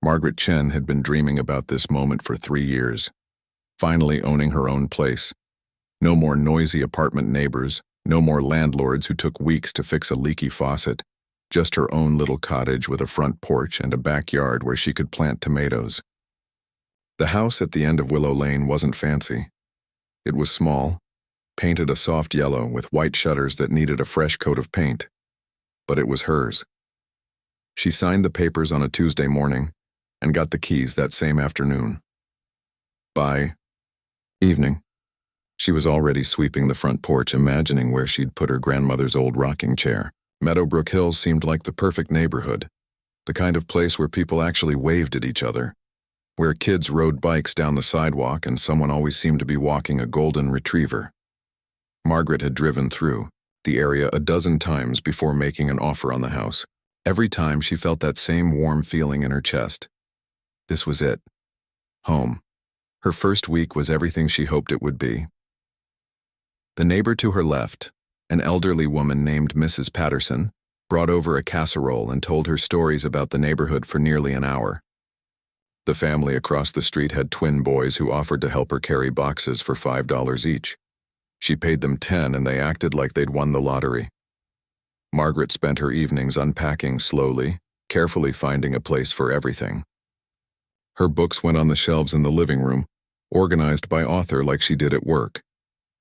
Margaret Chen had been dreaming about this moment for 3 years, finally owning her own place. No more noisy apartment neighbors, no more landlords who took weeks to fix a leaky faucet, just her own little cottage with a front porch and a backyard where she could plant tomatoes. The house at the end of Willow Lane wasn't fancy. It was small, painted a soft yellow with white shutters that needed a fresh coat of paint. But it was hers. She signed the papers on a Tuesday morning and got the keys that same afternoon. By evening, she was already sweeping the front porch, imagining where she'd put her grandmother's old rocking chair. Meadowbrook Hills seemed like the perfect neighborhood, the kind of place where people actually waved at each other, where kids rode bikes down the sidewalk and someone always seemed to be walking a golden retriever. Margaret had driven through the area a dozen times before making an offer on the house. Every time she felt that same warm feeling in her chest. This was it. Home. Her first week was everything she hoped it would be. The neighbor to her left, an elderly woman named Mrs. Patterson, brought over a casserole and told her stories about the neighborhood for nearly an hour. The family across the street had twin boys who offered to help her carry boxes for $5 each. She paid them $10 and they acted like they'd won the lottery. Margaret spent her evenings unpacking slowly, carefully finding a place for everything. Her books went on the shelves in the living room, organized by author like she did at work.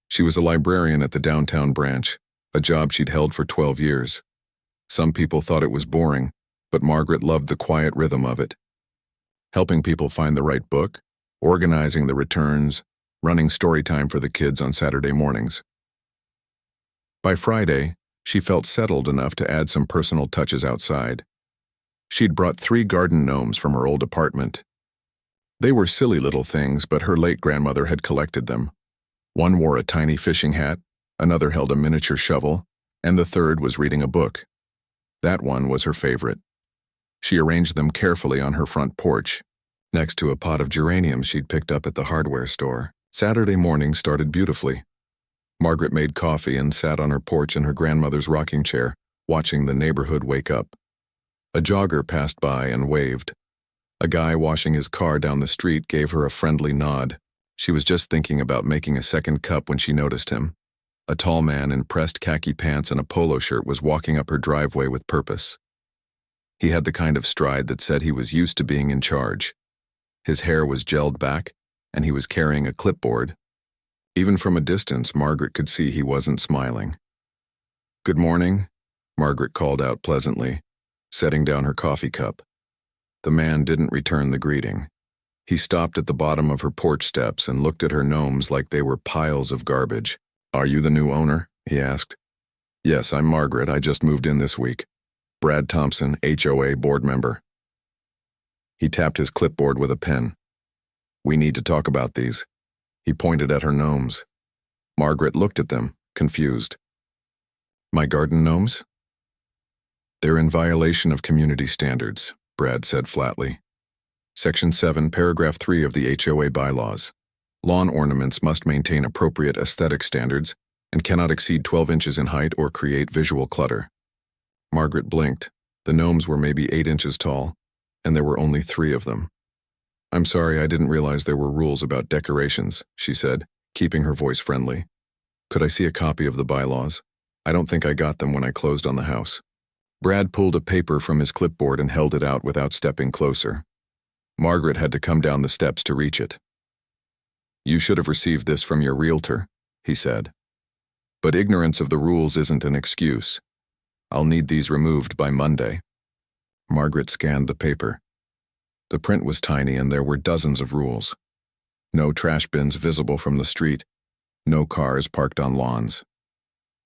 She was a librarian at the downtown branch, a job she'd held for 12 years. Some people thought it was boring, but Margaret loved the quiet rhythm of it. Helping people find the right book, organizing the returns, running story time for the kids on Saturday mornings. By Friday, she felt settled enough to add some personal touches outside. She'd brought 3 garden gnomes from her old apartment. They were silly little things, but her late grandmother had collected them. One wore a tiny fishing hat, another held a miniature shovel, and the third was reading a book. That one was her favorite. She arranged them carefully on her front porch, next to a pot of geraniums she'd picked up at the hardware store. Saturday morning started beautifully. Margaret made coffee and sat on her porch in her grandmother's rocking chair, watching the neighborhood wake up. A jogger passed by and waved. A guy washing his car down the street gave her a friendly nod. She was just thinking about making a second cup when she noticed him. A tall man in pressed khaki pants and a polo shirt was walking up her driveway with purpose. He had the kind of stride that said he was used to being in charge. His hair was gelled back, and he was carrying a clipboard. Even from a distance, Margaret could see he wasn't smiling. "Good morning," Margaret called out pleasantly, setting down her coffee cup. The man didn't return the greeting. He stopped at the bottom of her porch steps and looked at her gnomes like they were piles of garbage. "Are you the new owner?" he asked. "Yes, I'm Margaret. I just moved in this week. Brad Thompson, HOA board member." He tapped his clipboard with a pen. "We need to talk about these." He pointed at her gnomes. Margaret looked at them, confused. "My garden gnomes?" "They're in violation of community standards," Brad said flatly. Section 7, Paragraph 3 of the HOA bylaws. Lawn ornaments must maintain appropriate aesthetic standards and cannot exceed 12 inches in height or create visual clutter. Margaret blinked. The gnomes were maybe 8 inches tall, and there were only 3 of them. "I'm sorry, I didn't realize there were rules about decorations," she said, keeping her voice friendly. "Could I see a copy of the bylaws? I don't think I got them when I closed on the house." Brad pulled a paper from his clipboard and held it out without stepping closer. Margaret had to come down the steps to reach it. "You should have received this from your realtor," he said. "But ignorance of the rules isn't an excuse. I'll need these removed by Monday." Margaret scanned the paper. The print was tiny and there were dozens of rules. No trash bins visible from the street. No cars parked on lawns.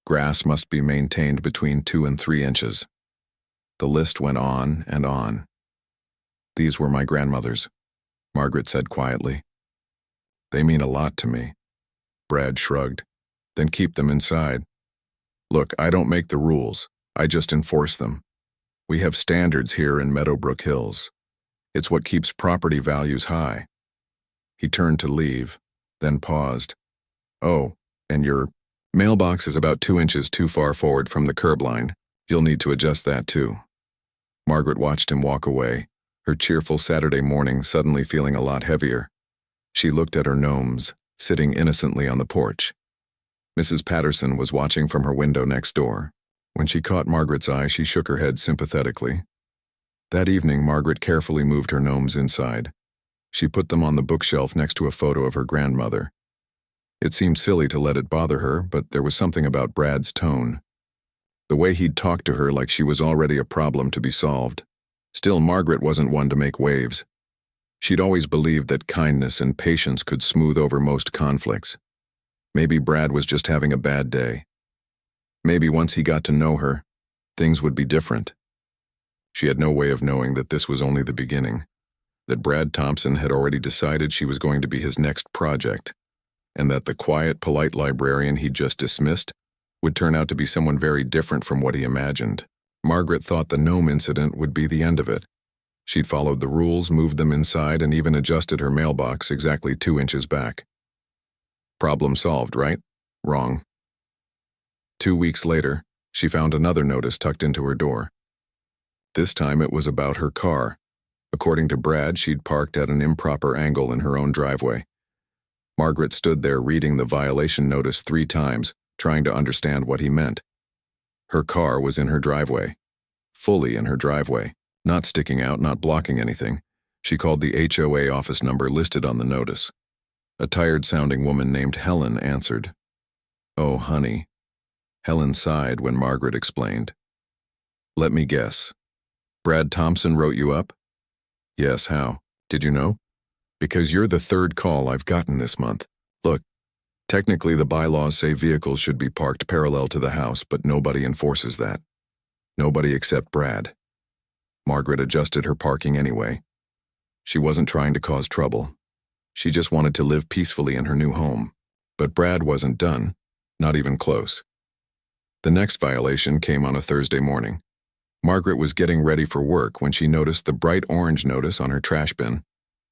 Grass must be maintained between 2 and 3 inches. The list went on and on. "These were my grandmother's," Margaret said quietly. "They mean a lot to me." Brad shrugged. "Then keep them inside." "Look, I don't make the rules. I just enforce them. We have standards here in Meadowbrook Hills. It's what keeps property values high." He turned to leave, then paused. "Oh, and your mailbox is about 2 inches too far forward from the curb line. You'll need to adjust that too." Margaret watched him walk away, her cheerful Saturday morning suddenly feeling a lot heavier. She looked at her gnomes, sitting innocently on the porch. Mrs. Patterson was watching from her window next door. When she caught Margaret's eye, she shook her head sympathetically. That evening, Margaret carefully moved her gnomes inside. She put them on the bookshelf next to a photo of her grandmother. It seemed silly to let it bother her, but there was something about Brad's tone. The way he'd talk to her like she was already a problem to be solved. Still, Margaret wasn't one to make waves. She'd always believed that kindness and patience could smooth over most conflicts. Maybe Brad was just having a bad day. Maybe once he got to know her, things would be different. She had no way of knowing that this was only the beginning, that Brad Thompson had already decided she was going to be his next project, and that the quiet, polite librarian he'd just dismissed would turn out to be someone very different from what he imagined. Margaret thought the gnome incident would be the end of it. She'd followed the rules, moved them inside, and even adjusted her mailbox exactly 2 inches back. Problem solved, right? Wrong. 2 weeks later, she found another notice tucked into her door. This time it was about her car. According to Brad, she'd parked at an improper angle in her own driveway. Margaret stood there reading the violation notice 3 times, trying to understand what he meant. Her car was in her driveway. Fully in her driveway. Not sticking out, not blocking anything. She called the HOA office number listed on the notice. A tired-sounding woman named Helen answered. "Oh, honey." Helen sighed when Margaret explained. "Let me guess. Brad Thompson wrote you up?" "Yes, how? Did you know?" "Because you're the 3rd call I've gotten this month. Look, technically the bylaws say vehicles should be parked parallel to the house, but nobody enforces that. Nobody except Brad." Margaret adjusted her parking anyway. She wasn't trying to cause trouble. She just wanted to live peacefully in her new home. But Brad wasn't done, not even close. The next violation came on a Thursday morning. Margaret was getting ready for work when she noticed the bright orange notice on her trash bin.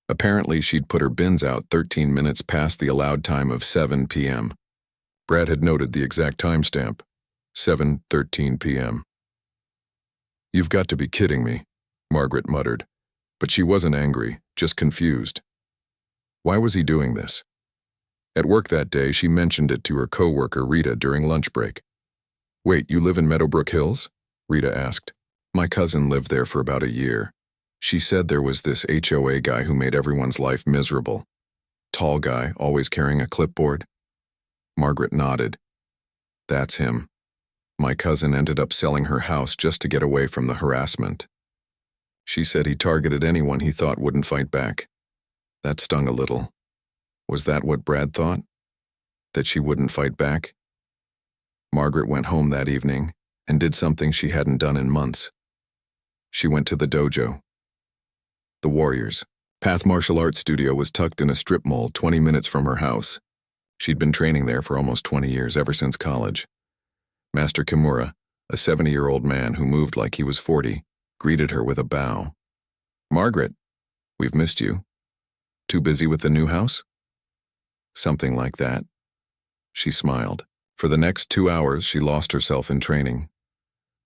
Apparently, she'd put her bins out 13 minutes past the allowed time of 7 p.m. Brad had noted the exact timestamp, 7:13 p.m. "You've got to be kidding me," Margaret muttered. But she wasn't angry, just confused. Why was he doing this? At work that day, she mentioned it to her coworker Rita during lunch break. "Wait, you live in Meadowbrook Hills?" Rita asked. "My cousin lived there for about a year. She said there was this HOA guy who made everyone's life miserable. Tall guy, always carrying a clipboard." Margaret nodded. "That's him. My cousin ended up selling her house just to get away from the harassment. She said he targeted anyone he thought wouldn't fight back. That stung a little. Was that what Brad thought? That she wouldn't fight back?" Margaret went home that evening and did something she hadn't done in months. She went to the dojo. The Warriors. Path Martial Arts Studio was tucked in a strip mall 20 minutes from her house. She'd been training there for almost 20 years, ever since college. Master Kimura, a 70-year-old man who moved like he was 40, greeted her with a bow. "Margaret, we've missed you. Too busy with the new house?" "Something like that." She smiled. For the next 2 hours, she lost herself in training.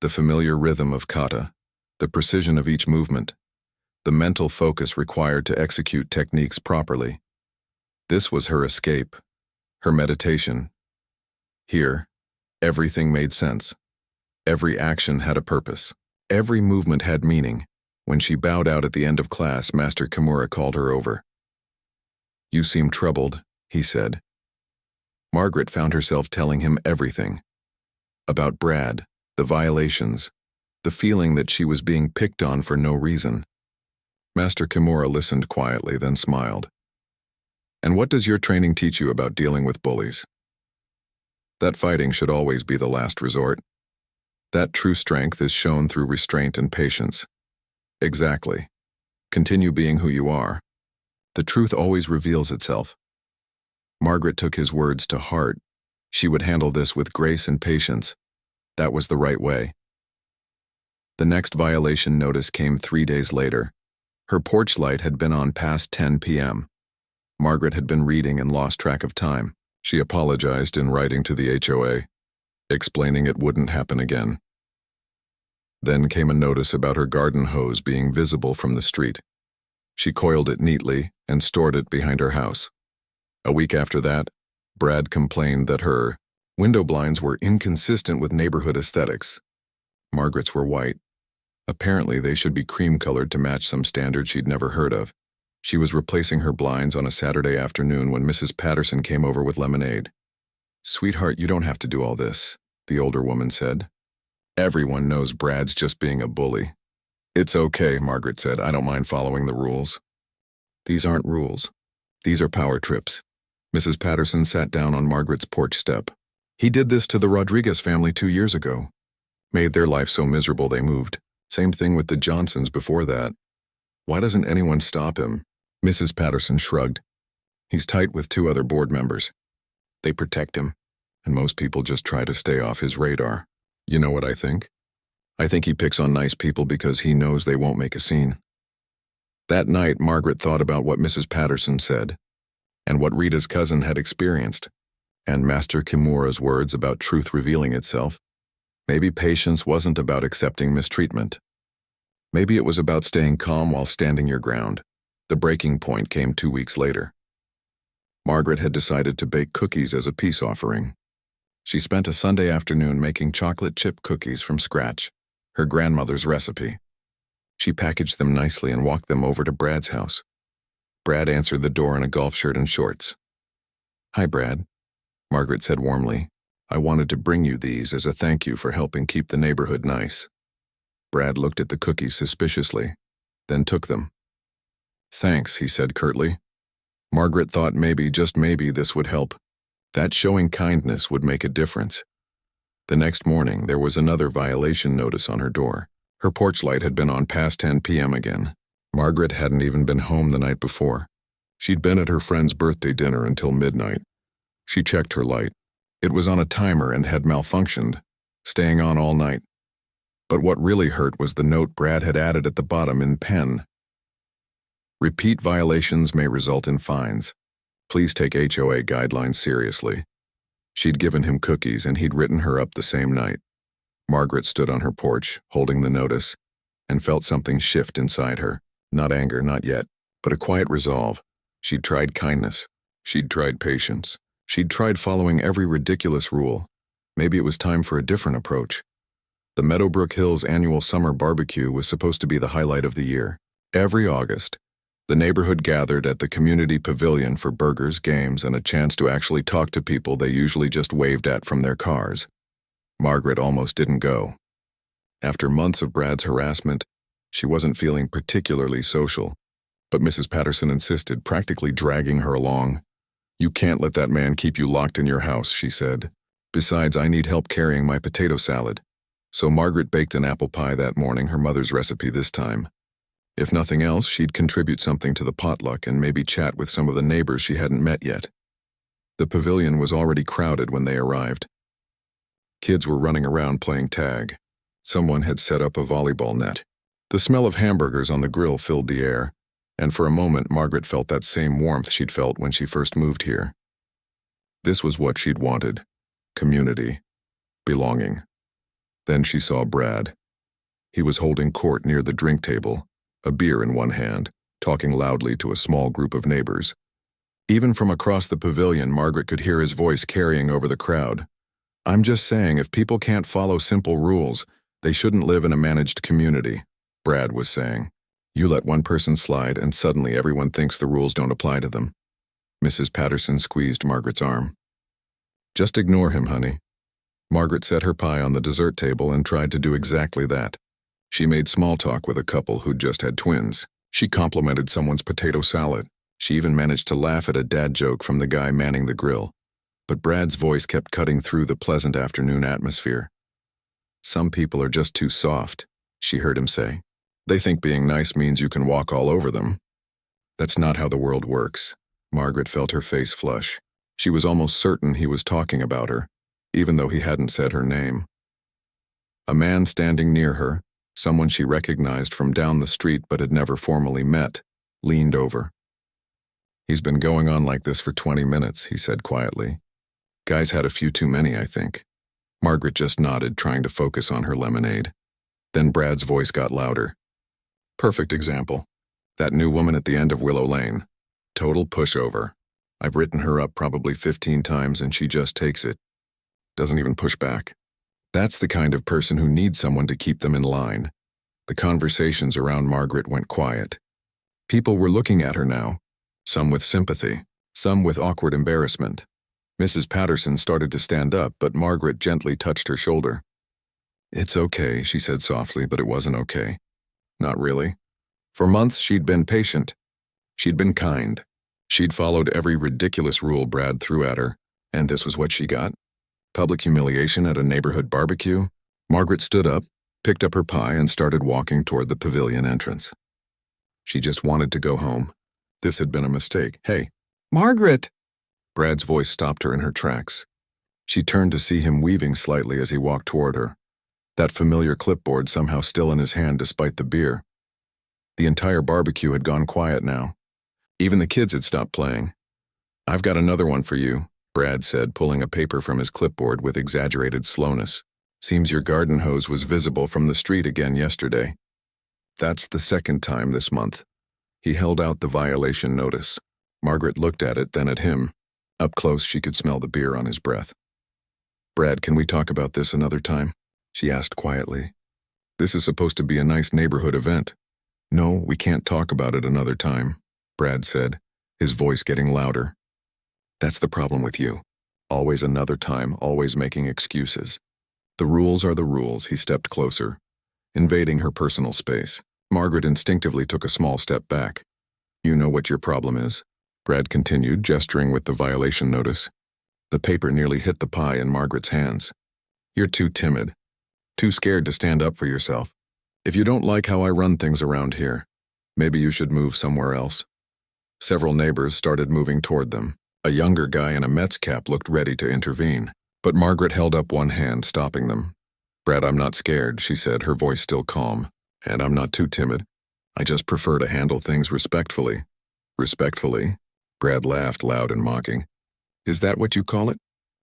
The familiar rhythm of kata, the precision of each movement, the mental focus required to execute techniques properly. This was her escape, her meditation. Here, everything made sense. Every action had a purpose. Every movement had meaning. When she bowed out at the end of class, Master Kimura called her over. "You seem troubled," he said. Margaret found herself telling him everything. About Brad, the violations, the feeling that she was being picked on for no reason. Master Kimura listened quietly, then smiled. "And what does your training teach you about dealing with bullies?" "That fighting should always be the last resort. That true strength is shown through restraint and patience." "Exactly. Continue being who you are. The truth always reveals itself." Margaret took his words to heart. She would handle this with grace and patience. That was the right way. The next violation notice came 3 days later. Her porch light had been on past 10 p.m. Margaret had been reading and lost track of time. She apologized in writing to the HOA, explaining it wouldn't happen again. Then came a notice about her garden hose being visible from the street. She coiled it neatly and stored it behind her house. A week after that, Brad complained that her window blinds were inconsistent with neighborhood aesthetics. Margaret's were white. Apparently, they should be cream-colored to match some standard she'd never heard of. She was replacing her blinds on a Saturday afternoon when Mrs. Patterson came over with lemonade. "Sweetheart, you don't have to do all this," the older woman said. "Everyone knows Brad's just being a bully." "It's okay," Margaret said. "I don't mind following the rules." "These aren't rules. These are power trips." Mrs. Patterson sat down on Margaret's porch step. "He did this to the Rodriguez family 2 years ago. Made their life so miserable they moved. Same thing with the Johnsons before that. Why doesn't anyone stop him?" Mrs. Patterson shrugged. "He's tight with 2 other board members. They protect him, and most people just try to stay off his radar. You know what I think? I think he picks on nice people because he knows they won't make a scene." That night, Margaret thought about what Mrs. Patterson said, and what Rita's cousin had experienced, and Master Kimura's words about truth revealing itself. Maybe patience wasn't about accepting mistreatment. Maybe it was about staying calm while standing your ground. The breaking point came 2 weeks later. Margaret had decided to bake cookies as a peace offering. She spent a Sunday afternoon making chocolate chip cookies from scratch, her grandmother's recipe. She packaged them nicely and walked them over to Brad's house. Brad answered the door in a golf shirt and shorts. "Hi, Brad," Margaret said warmly. "I wanted to bring you these as a thank you for helping keep the neighborhood nice." Brad looked at the cookies suspiciously, then took them. "Thanks," he said curtly. Margaret thought maybe, just maybe, this would help. That showing kindness would make a difference. The next morning, there was another violation notice on her door. Her porch light had been on past 10 p.m. again. Margaret hadn't even been home the night before. She'd been at her friend's birthday dinner until midnight. She checked her light. It was on a timer and had malfunctioned, staying on all night. But what really hurt was the note Brad had added at the bottom in pen. "Repeat violations may result in fines. Please take HOA guidelines seriously." She'd given him cookies and he'd written her up the same night. Margaret stood on her porch, holding the notice, and felt something shift inside her. Not anger, not yet, but a quiet resolve. She'd tried kindness. She'd tried patience. She'd tried following every ridiculous rule. Maybe it was time for a different approach. The Meadowbrook Hills annual summer barbecue was supposed to be the highlight of the year. Every August, the neighborhood gathered at the community pavilion for burgers, games, and a chance to actually talk to people they usually just waved at from their cars. Margaret almost didn't go. After months of Brad's harassment, she wasn't feeling particularly social, but Mrs. Patterson insisted, practically dragging her along. "You can't let that man keep you locked in your house," she said. "Besides, I need help carrying my potato salad." So Margaret baked an apple pie that morning, her mother's recipe this time. If nothing else, she'd contribute something to the potluck and maybe chat with some of the neighbors she hadn't met yet. The pavilion was already crowded when they arrived. Kids were running around playing tag. Someone had set up a volleyball net. The smell of hamburgers on the grill filled the air, and for a moment Margaret felt that same warmth she'd felt when she first moved here. This was what she'd wanted: community, belonging. Then she saw Brad. He was holding court near the drink table, a beer in one hand, talking loudly to a small group of neighbors. Even from across the pavilion, Margaret could hear his voice carrying over the crowd. "I'm just saying, if people can't follow simple rules, they shouldn't live in a managed community," Brad was saying. "You let one person slide and suddenly everyone thinks the rules don't apply to them." Mrs. Patterson squeezed Margaret's arm. "Just ignore him, honey." Margaret set her pie on the dessert table and tried to do exactly that. She made small talk with a couple who'd just had twins. She complimented someone's potato salad. She even managed to laugh at a dad joke from the guy manning the grill. But Brad's voice kept cutting through the pleasant afternoon atmosphere. "Some people are just too soft," she heard him say. "They think being nice means you can walk all over them. That's not how the world works." Margaret felt her face flush. She was almost certain he was talking about her, even though he hadn't said her name. A man standing near her, someone she recognized from down the street but had never formally met, leaned over. "He's been going on like this for 20 minutes, he said quietly. "Guy's had a few too many, I think." Margaret just nodded, trying to focus on her lemonade. Then Brad's voice got louder. "Perfect example. That new woman at the end of Willow Lane. Total pushover. I've written her up probably 15 times and she just takes it. Doesn't even push back. That's the kind of person who needs someone to keep them in line. The conversations around Margaret went quiet. People were looking at her now, some with sympathy, some with awkward embarrassment. Mrs. Patterson started to stand up, but Margaret gently touched her shoulder. "It's okay," she said softly, but it wasn't okay. Not really. For months she'd been patient. She'd been kind. She'd followed every ridiculous rule Brad threw at her, and this was what she got? Public humiliation at a neighborhood barbecue? Margaret stood up, picked up her pie, and started walking toward the pavilion entrance. She just wanted to go home. This had been a mistake. "Hey, Margaret!" Brad's voice stopped her in her tracks. She turned to see him weaving slightly as he walked toward her, that familiar clipboard somehow still in his hand despite the beer. The entire barbecue had gone quiet now. Even the kids had stopped playing. "I've got another one for you," Brad said, pulling a paper from his clipboard with exaggerated slowness. "Seems your garden hose was visible from the street again yesterday. That's the second time this month." He held out the violation notice. Margaret looked at it, then at him. Up close, she could smell the beer on his breath. "Brad, can we talk about this another time?" she asked quietly. "This is supposed to be a nice neighborhood event." "No, we can't talk about it another time," Brad said, his voice getting louder. "That's the problem with you. Always another time, always making excuses. The rules are the rules." He stepped closer, invading her personal space. Margaret instinctively took a small step back. "You know what your problem is," Brad continued, gesturing with the violation notice. The paper nearly hit the pie in Margaret's hands. "You're too timid. Too scared to stand up for yourself. If you don't like how I run things around here, maybe you should move somewhere else." Several neighbors started moving toward them. A younger guy in a Mets cap looked ready to intervene, but Margaret held up one hand, stopping them. "Brad, I'm not scared," she said, her voice still calm. "And I'm not too timid. I just prefer to handle things respectfully." "Respectfully?" Brad laughed loud and mocking. "Is that what you call it?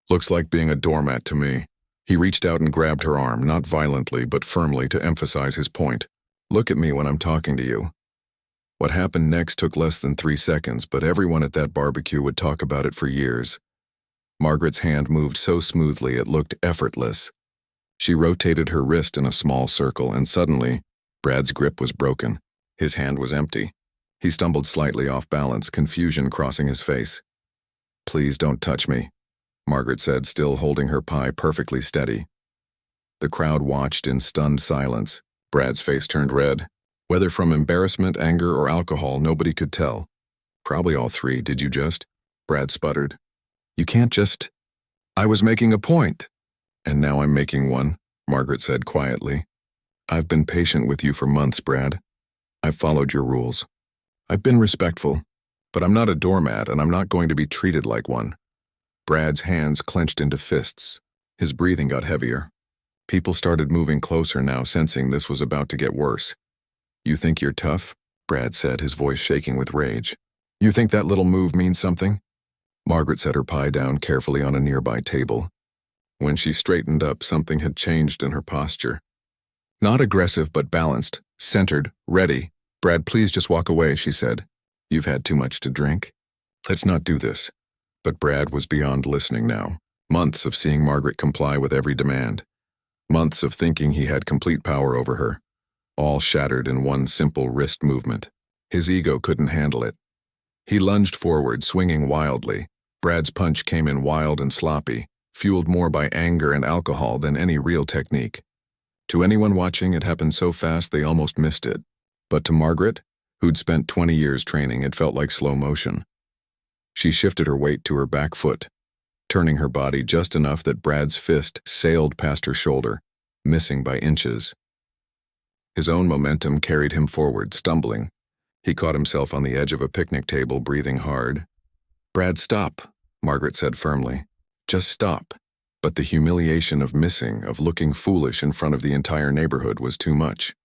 Looks like being a doormat to me." He reached out and grabbed her arm, not violently but firmly to emphasize his point. "Look at me when I'm talking to you." What happened next took less than 3 seconds, but everyone at that barbecue would talk about it for years. Margaret's hand moved so smoothly it looked effortless. She rotated her wrist in a small circle, and suddenly, Brad's grip was broken. His hand was empty. He stumbled slightly off balance, confusion crossing his face. "Please don't touch me," Margaret said, still holding her pie perfectly steady. The crowd watched in stunned silence. Brad's face turned red. Whether from embarrassment, anger, or alcohol, nobody could tell. "Probably all three. Did you just?" Brad sputtered. "You can't just—" "I was making a point." "And now I'm making one," Margaret said quietly. "I've been patient with you for months, Brad. I've followed your rules. I've been respectful, but I'm not a doormat and I'm not going to be treated like one." Brad's hands clenched into fists. His breathing got heavier. People started moving closer now, sensing this was about to get worse. "You think you're tough?" Brad said, his voice shaking with rage. "You think that little move means something?" Margaret set her pie down carefully on a nearby table. When she straightened up, something had changed in her posture. Not aggressive, but balanced, centered, ready. "Brad, please just walk away," she said. "You've had too much to drink. Let's not do this." But Brad was beyond listening now. Months of seeing Margaret comply with every demand. Months of thinking he had complete power over her. All shattered in one simple wrist movement. His ego couldn't handle it. He lunged forward, swinging wildly. Brad's punch came in wild and sloppy, fueled more by anger and alcohol than any real technique. To anyone watching, it happened so fast they almost missed it. But to Margaret, who'd spent 20 years training, it felt like slow motion. She shifted her weight to her back foot, turning her body just enough that Brad's fist sailed past her shoulder, missing by inches. His own momentum carried him forward, stumbling. He caught himself on the edge of a picnic table, breathing hard. "Brad, stop," Margaret said firmly. "Just stop." But the humiliation of missing, of looking foolish in front of the entire neighborhood, was too much.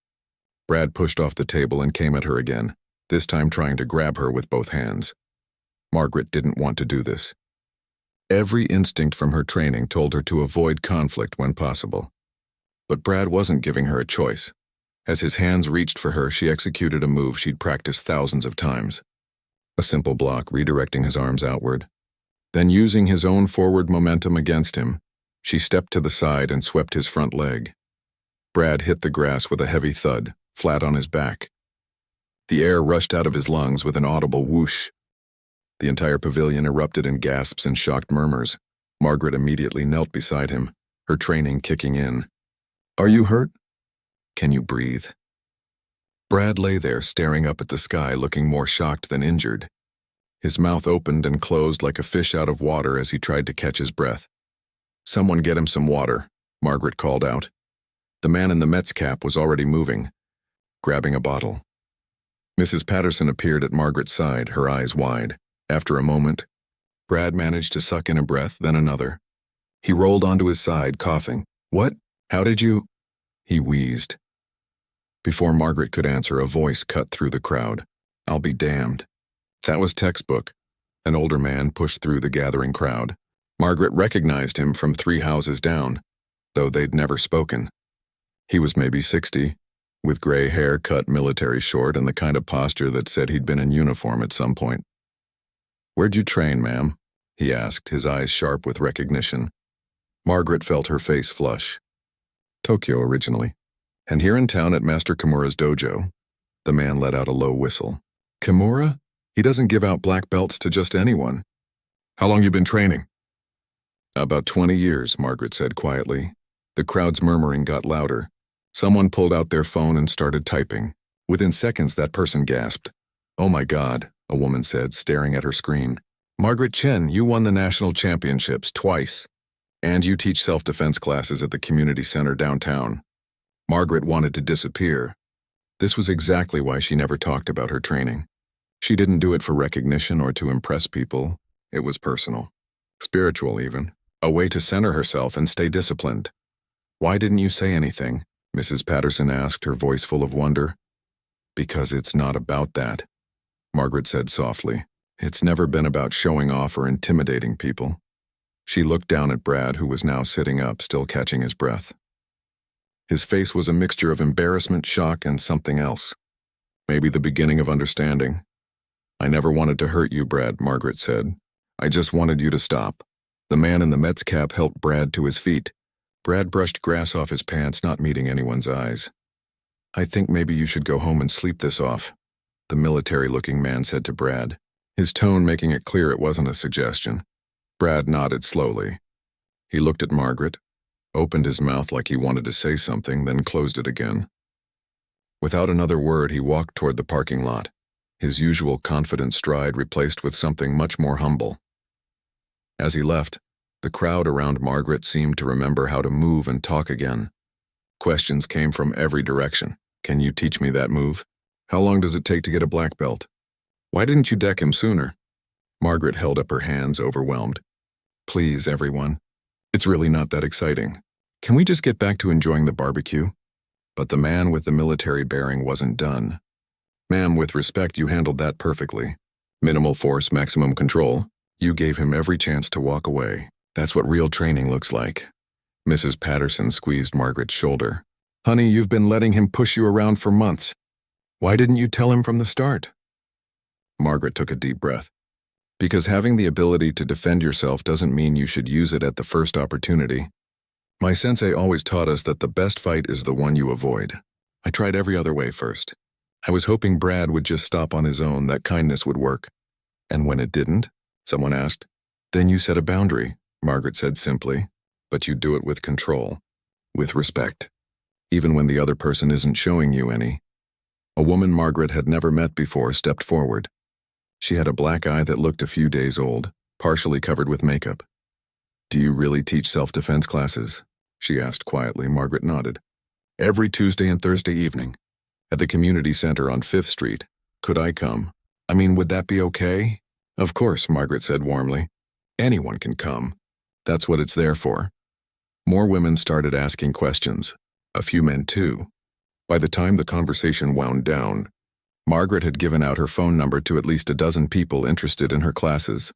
Brad pushed off the table and came at her again, this time trying to grab her with both hands. Margaret didn't want to do this. Every instinct from her training told her to avoid conflict when possible. But Brad wasn't giving her a choice. As his hands reached for her, she executed a move she'd practiced thousands of times. A simple block redirecting his arms outward. Then, using his own forward momentum against him, she stepped to the side and swept his front leg. Brad hit the grass with a heavy thud, flat on his back. The air rushed out of his lungs with an audible whoosh. The entire pavilion erupted in gasps and shocked murmurs. Margaret immediately knelt beside him, her training kicking in. "Are you hurt? Can you breathe?" Brad lay there staring up at the sky, looking more shocked than injured. His mouth opened and closed like a fish out of water as he tried to catch his breath. "Someone get him some water," Margaret called out. The man in the Mets cap was already moving, grabbing a bottle. Mrs. Patterson appeared at Margaret's side, her eyes wide. After a moment, Brad managed to suck in a breath, then another. He rolled onto his side, coughing. "What? How did you?" he wheezed. Before Margaret could answer, a voice cut through the crowd. "I'll be damned." That was textbook. An older man pushed through the gathering crowd. Margaret recognized him from 3 houses down, though they'd never spoken. He was maybe 60, with gray hair cut military short and the kind of posture that said he'd been in uniform at some point. "Where'd you train, ma'am?" he asked, his eyes sharp with recognition. Margaret felt her face flush. "Tokyo originally. And here in town at Master Kimura's dojo." The man let out a low whistle. "Kimura? He doesn't give out black belts to just anyone." "How long you been training?" "About 20 years, Margaret said quietly. The crowd's murmuring got louder. Someone pulled out their phone and started typing. Within seconds, that person gasped. "Oh my God," a woman said, staring at her screen. "Margaret Chen, you won the national championships twice. And you teach self-defense classes at the community center downtown." Margaret wanted to disappear. This was exactly why she never talked about her training. She didn't do it for recognition or to impress people. It was personal. Spiritual, even. A way to center herself and stay disciplined. "Why didn't you say anything?" Mrs. Patterson asked, her voice full of wonder. "Because it's not about that," Margaret said softly. "It's never been about showing off or intimidating people." She looked down at Brad, who was now sitting up, still catching his breath. His face was a mixture of embarrassment, shock, and something else. Maybe the beginning of understanding. "I never wanted to hurt you, Brad," Margaret said. "I just wanted you to stop." The man in the Mets cap helped Brad to his feet. Brad brushed grass off his pants, not meeting anyone's eyes. "I think maybe you should go home and sleep this off," the military-looking man said to Brad, his tone making it clear it wasn't a suggestion. Brad nodded slowly. He looked at Margaret, opened his mouth like he wanted to say something, then closed it again. Without another word, he walked toward the parking lot, his usual confident stride replaced with something much more humble. As he left, the crowd around Margaret seemed to remember how to move and talk again. Questions came from every direction. "Can you teach me that move? How long does it take to get a black belt? Why didn't you deck him sooner?" Margaret held up her hands, overwhelmed. "Please, everyone. It's really not that exciting. Can we just get back to enjoying the barbecue?" But the man with the military bearing wasn't done. "Ma'am, with respect, you handled that perfectly. Minimal force, maximum control. You gave him every chance to walk away. That's what real training looks like." Mrs. Patterson squeezed Margaret's shoulder. "Honey, you've been letting him push you around for months. Why didn't you tell him from the start?" Margaret took a deep breath. "Because having the ability to defend yourself doesn't mean you should use it at the first opportunity. My sensei always taught us that the best fight is the one you avoid. I tried every other way first. I was hoping Brad would just stop on his own, that kindness would work. And when it didn't," someone asked. "Then you set a boundary," Margaret said simply, "but you do it with control, with respect, even when the other person isn't showing you any." A woman Margaret had never met before stepped forward. She had a black eye that looked a few days old, partially covered with makeup. "Do you really teach self-defense classes?" she asked quietly. Margaret nodded. "Every Tuesday and Thursday evening, at the community center on 5th Street. Could I come? I mean, would that be okay?" "Of course," Margaret said warmly. "Anyone can come. That's what it's there for." More women started asking questions, a few men too. By the time the conversation wound down, Margaret had given out her phone number to at least a dozen people interested in her classes.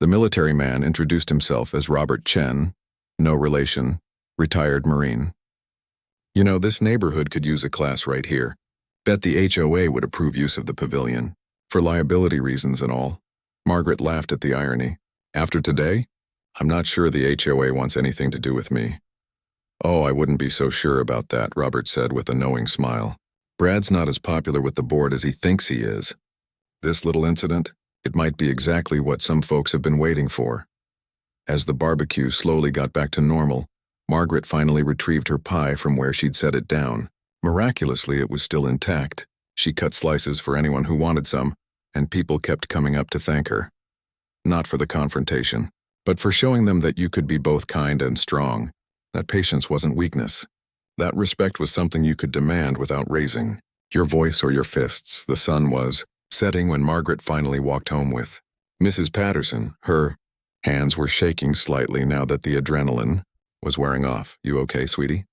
The military man introduced himself as Robert Chen, no relation, retired Marine. You know, this neighborhood could use a class right here. Bet the HOA would approve use of the pavilion. For liability reasons and all. Margaret laughed at the irony. After today, I'm not sure the HOA wants anything to do with me. Oh, I wouldn't be so sure about that, Robert said with a knowing smile. Brad's not as popular with the board as he thinks he is. This little incident, it might be exactly what some folks have been waiting for. As the barbecue slowly got back to normal, Margaret finally retrieved her pie from where she'd set it down. Miraculously, it was still intact. She cut slices for anyone who wanted some, and people kept coming up to thank her. Not for the confrontation, but for showing them that you could be both kind and strong. That patience wasn't weakness. That respect was something you could demand without raising your voice or your fists. The sun was setting when Margaret finally walked home with Mrs. Patterson. Her hands were shaking slightly now that the adrenaline was wearing off. You okay, sweetie?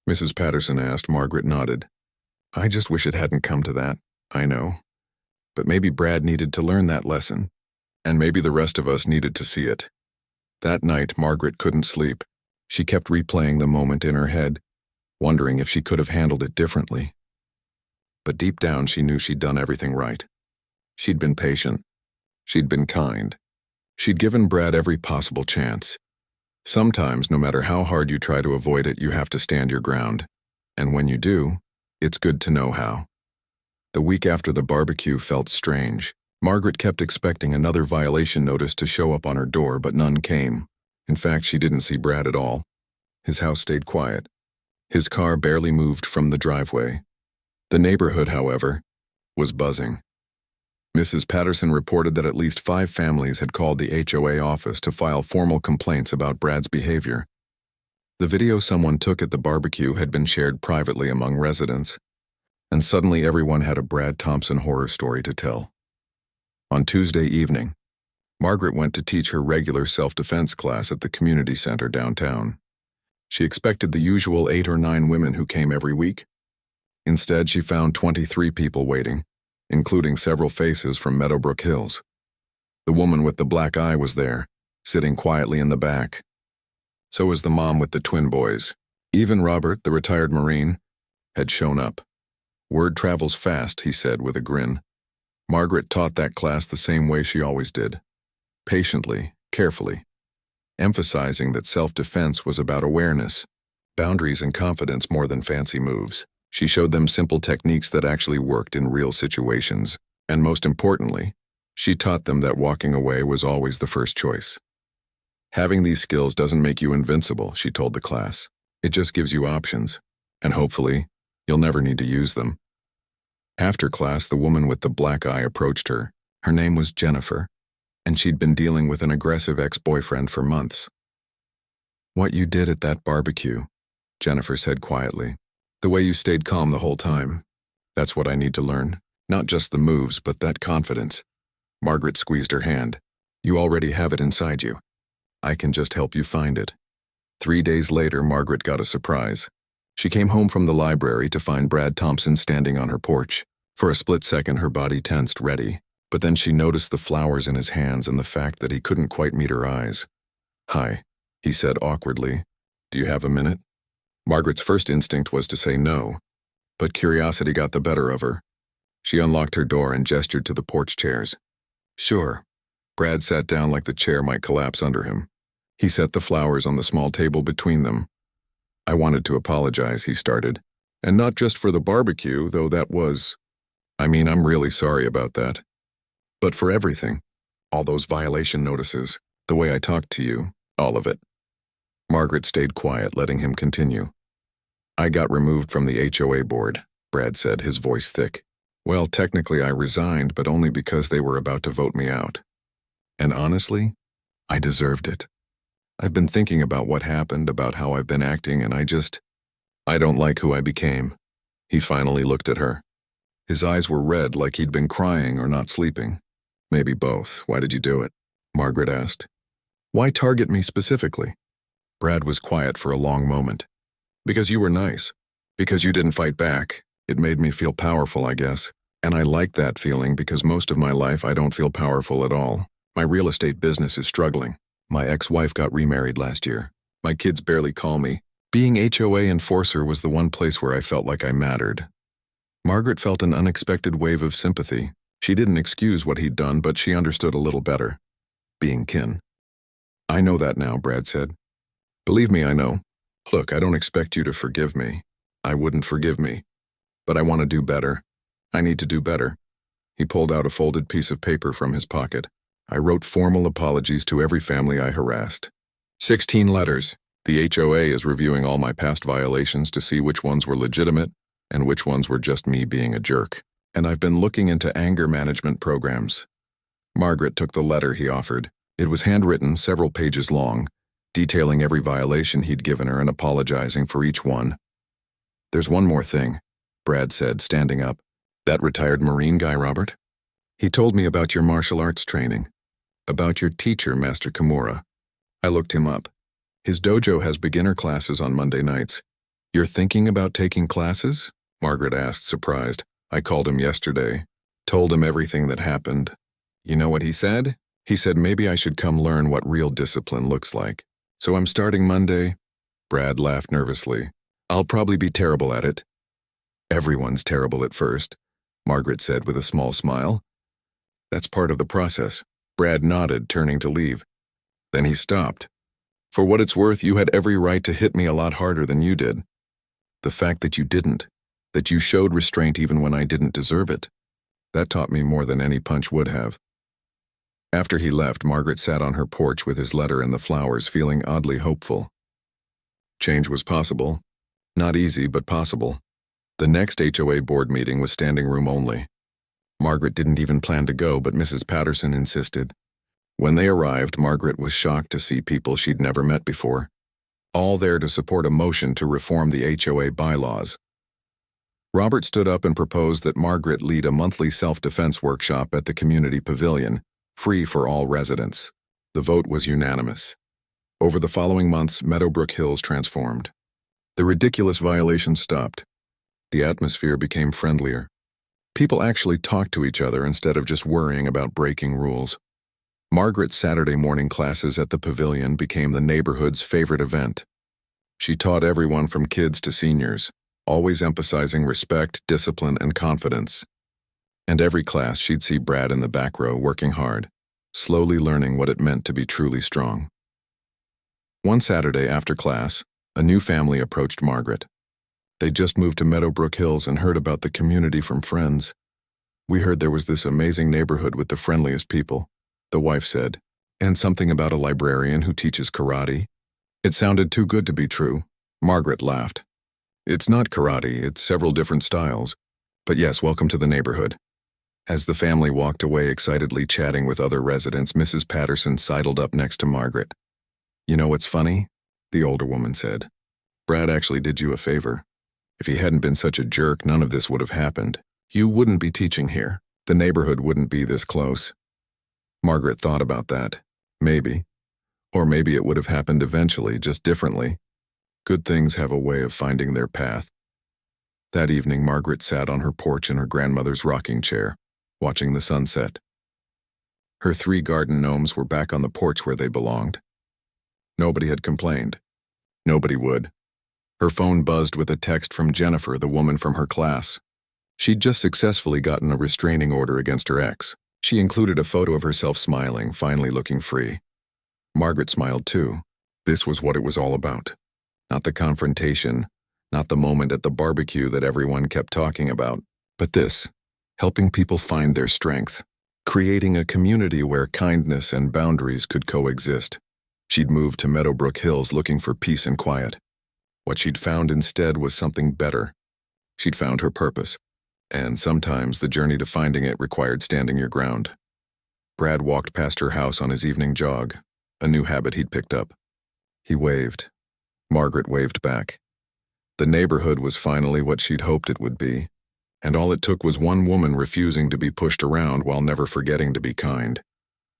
Mrs. Patterson asked. Margaret nodded. I just wish it hadn't come to that. I know. But maybe Brad needed to learn that lesson, and maybe the rest of us needed to see it. That night, Margaret couldn't sleep. She kept replaying the moment in her head, wondering if she could have handled it differently. But deep down, she knew she'd done everything right. She'd been patient. She'd been kind. She'd given Brad every possible chance. Sometimes, no matter how hard you try to avoid it, you have to stand your ground. And when you do, it's good to know how. The week after the barbecue felt strange. Margaret kept expecting another violation notice to show up on her door, but none came. In fact, she didn't see Brad at all. His house stayed quiet. His car barely moved from the driveway. The neighborhood, however, was buzzing. Mrs. Patterson reported that at least 5 families had called the HOA office to file formal complaints about Brad's behavior. The video someone took at the barbecue had been shared privately among residents, and suddenly everyone had a Brad Thompson horror story to tell. On Tuesday evening, Margaret went to teach her regular self-defense class at the community center downtown. She expected the usual 8 or 9 women who came every week. Instead, she found 23 people waiting, including several faces from Meadowbrook Hills. The woman with the black eye was there, sitting quietly in the back. So was the mom with the twin boys. Even Robert, the retired Marine, had shown up. Word travels fast, he said with a grin. Margaret taught that class the same way she always did. Patiently, carefully, emphasizing that self-defense was about awareness, boundaries and confidence more than fancy moves. She showed them simple techniques that actually worked in real situations, and most importantly, she taught them that walking away was always the first choice. Having these skills doesn't make you invincible, she told the class. It just gives you options, and hopefully, you'll never need to use them. After class, the woman with the black eye approached her. Her name was Jennifer, and she'd been dealing with an aggressive ex-boyfriend for months. What you did at that barbecue, Jennifer said quietly. The way you stayed calm the whole time. That's what I need to learn. Not just the moves, but that confidence. Margaret squeezed her hand. You already have it inside you. I can just help you find it. 3 days later, Margaret got a surprise. She came home from the library to find Brad Thompson standing on her porch. For a split second, her body tensed, ready. But then she noticed the flowers in his hands and the fact that he couldn't quite meet her eyes. Hi, he said awkwardly. Do you have a minute? Margaret's first instinct was to say no, but curiosity got the better of her. She unlocked her door and gestured to the porch chairs. Sure. Brad sat down like the chair might collapse under him. He set the flowers on the small table between them. I wanted to apologize, he started. And not just for the barbecue, though that was... I'm really sorry about that. But for everything. All those violation notices, the way I talked to you, all of it. Margaret stayed quiet, letting him continue. I got removed from the HOA board, Brad said, his voice thick. Well, technically I resigned, but only because they were about to vote me out. And honestly, I deserved it. I've been thinking about what happened, about how I've been acting, and I don't like who I became. He finally looked at her. His eyes were red, like he'd been crying or not sleeping. Maybe both. Why did you do it? Margaret asked. Why target me specifically? Brad was quiet for a long moment. Because you were nice. Because you didn't fight back. It made me feel powerful, I guess. And I like that feeling because most of my life I don't feel powerful at all. My real estate business is struggling. My ex-wife got remarried last year. My kids barely call me Being HOA enforcer was the one place where I felt like I mattered. Margaret felt an unexpected wave of sympathy. She didn't excuse what he'd done, but she understood a little better. Being kin. "I know that now," Brad said. "Believe me, I know. Look, I don't expect you to forgive me. I wouldn't forgive me. But I want to do better. I need to do better." He pulled out a folded piece of paper from his pocket. "I wrote formal apologies to every family I harassed. 16 letters. The HOA is reviewing all my past violations to see which ones were legitimate and which ones were just me being a jerk. And I've been looking into anger management programs." Margaret took the letter he offered. It was handwritten, several pages long, detailing every violation he'd given her and apologizing for each one. "There's one more thing," Brad said, standing up. "That retired Marine guy, Robert? He told me about your martial arts training, about your teacher, Master Kimura. I looked him up. His dojo has beginner classes on Monday nights. You're thinking about taking classes?" Margaret asked, surprised. "I called him yesterday, told him everything that happened. You know what he said? He said maybe I should come learn what real discipline looks like. So I'm starting Monday." Brad laughed nervously. "I'll probably be terrible at it." "Everyone's terrible at first," Margaret said with a small smile. "That's part of the process." Brad nodded, turning to leave. Then he stopped. "For what it's worth, you had every right to hit me a lot harder than you did. The fact that you didn't, that you showed restraint even when I didn't deserve it, that taught me more than any punch would have." After he left, Margaret sat on her porch with his letter and the flowers, feeling oddly hopeful. Change was possible. Not easy, but possible. The next HOA board meeting was standing room only. Margaret didn't even plan to go, but Mrs. Patterson insisted. When they arrived, Margaret was shocked to see people she'd never met before, all there to support a motion to reform the HOA bylaws. Robert stood up and proposed that Margaret lead a monthly self-defense workshop at the community pavilion, free for all residents. The vote was unanimous. Over the following months, Meadowbrook Hills transformed. The ridiculous violations stopped. The atmosphere became friendlier. People actually talked to each other instead of just worrying about breaking rules. Margaret's Saturday morning classes at the pavilion became the neighborhood's favorite event. She taught everyone from kids to seniors, always emphasizing respect, discipline, and confidence. And every class she'd see Brad in the back row working hard, slowly learning what it meant to be truly strong. One Saturday after class, a new family approached Margaret. They'd just moved to Meadowbrook Hills and heard about the community from friends. "We heard there was this amazing neighborhood with the friendliest people," the wife said, "and something about a librarian who teaches karate." It sounded too good to be true. Margaret laughed. "It's not karate, it's several different styles. But yes, welcome to the neighborhood." As the family walked away excitedly chatting with other residents, Mrs. Patterson sidled up next to Margaret. "You know what's funny?" the older woman said. "Brad actually did you a favor. If he hadn't been such a jerk, none of this would have happened. You wouldn't be teaching here. The neighborhood wouldn't be this close." Margaret thought about that. Maybe. Or maybe it would have happened eventually, just differently. Good things have a way of finding their path. That evening, Margaret sat on her porch in her grandmother's rocking chair, watching the sunset. Her 3 garden gnomes were back on the porch where they belonged. Nobody had complained. Nobody would. Her phone buzzed with a text from Jennifer, the woman from her class. She'd just successfully gotten a restraining order against her ex. She included a photo of herself smiling, finally looking free. Margaret smiled too. This was what it was all about. Not the confrontation, not the moment at the barbecue that everyone kept talking about, but this, helping people find their strength, creating a community where kindness and boundaries could coexist. She'd moved to Meadowbrook Hills looking for peace and quiet. What she'd found instead was something better. She'd found her purpose, and sometimes the journey to finding it required standing your ground. Brad walked past her house on his evening jog, a new habit he'd picked up. He waved. Margaret waved back. The neighborhood was finally what she'd hoped it would be, and all it took was one woman refusing to be pushed around while never forgetting to be kind.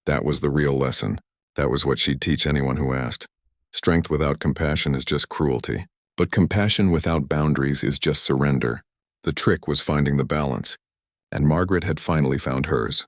That was the real lesson. That was what she'd teach anyone who asked. Strength without compassion is just cruelty, but compassion without boundaries is just surrender. The trick was finding the balance, and Margaret had finally found hers.